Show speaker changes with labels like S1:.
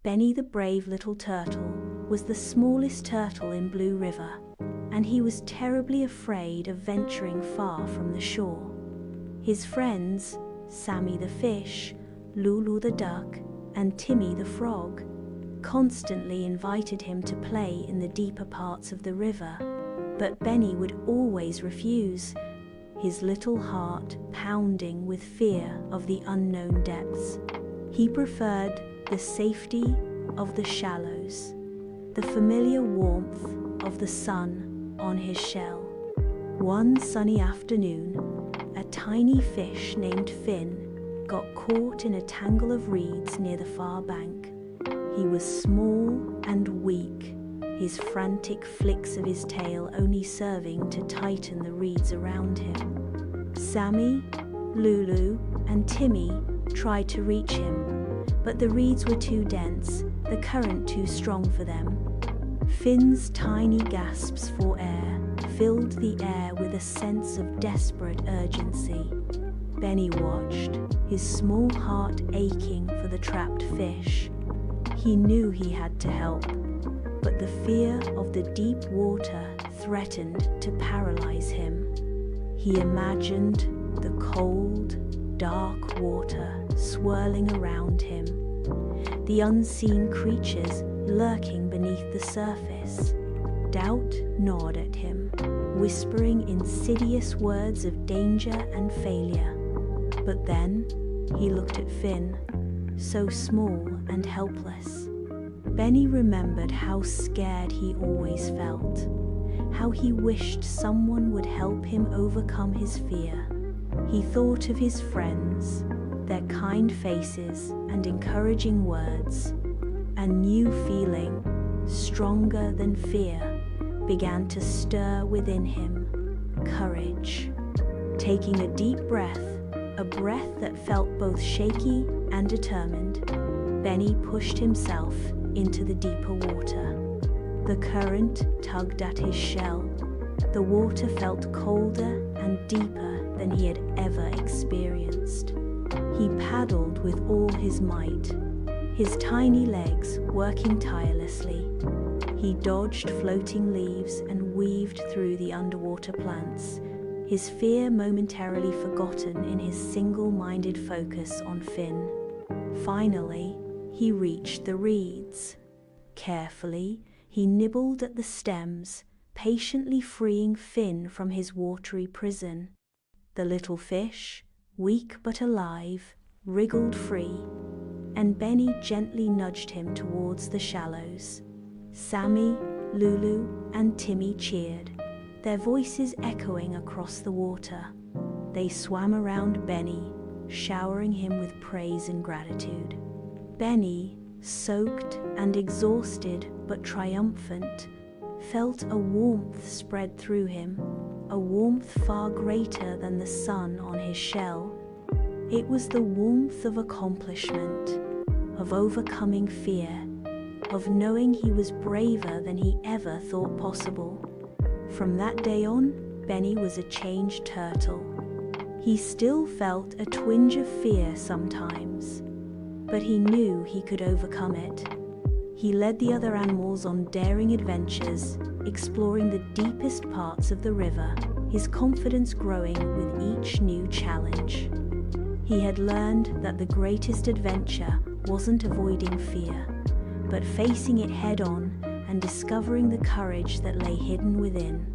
S1: Benny the brave little turtle was the smallest turtle in Blue River, and he was terribly afraid of venturing far from the shore. His friends, Sammy the fish, Lulu the duck, and Timmy the frog, constantly invited him to play in the deeper parts of the river, but Benny would always refuse, his little heart pounding with fear of the unknown depths. He preferred the safety of the shallows, the familiar warmth of the sun on his shell. One sunny afternoon, a tiny fish named Finn got caught in a tangle of reeds near the far bank. He was small and weak, his frantic flicks of his tail only serving to tighten the reeds around him. Sammy, Lulu, and Timmy tried to reach him, but the reeds were too dense, the current too strong for them. Finn's tiny gasps for air filled the air with a sense of desperate urgency. Benny watched, his small heart aching for the trapped fish. He knew he had to help, but the fear of the deep water threatened to paralyze him. He imagined the cold, dark water swirling around him, the unseen creatures lurking beneath the surface. Doubt gnawed at him, whispering insidious words of danger and failure. But then he looked at Finn, so small and helpless. Benny remembered how scared he always felt, how he wished someone would help him overcome his fear. He thought of his friends, their kind faces and encouraging words. A new feeling, stronger than fear, began to stir within him. Courage. Taking a deep breath, a breath that felt both shaky and determined, Benny pushed himself into the deeper water. The current tugged at his shell. The water felt colder and deeper than he had ever experienced. He paddled with all his might, his tiny legs working tirelessly. He dodged floating leaves and weaved through the underwater plants, his fear momentarily forgotten in his single-minded focus on Finn. Finally, he reached the reeds. Carefully, he nibbled at the stems, patiently freeing Finn from his watery prison. The little fish, weak but alive, wriggled free, and Benny gently nudged him towards the shallows. Sammy, Lulu, and Timmy cheered, their voices echoing across the water. They swam around Benny, showering him with praise and gratitude. Benny, soaked and exhausted but triumphant, felt a warmth spread through him, a warmth far greater than the sun on his shell. It was the warmth of accomplishment, of overcoming fear, of knowing he was braver than he ever thought possible. From that day on, Benny was a changed turtle. He still felt a twinge of fear sometimes, but he knew he could overcome it. He led the other animals on daring adventures, exploring the deepest parts of the river, his confidence growing with each new challenge. He had learned that the greatest adventure wasn't avoiding fear, but facing it head-on and discovering the courage that lay hidden within.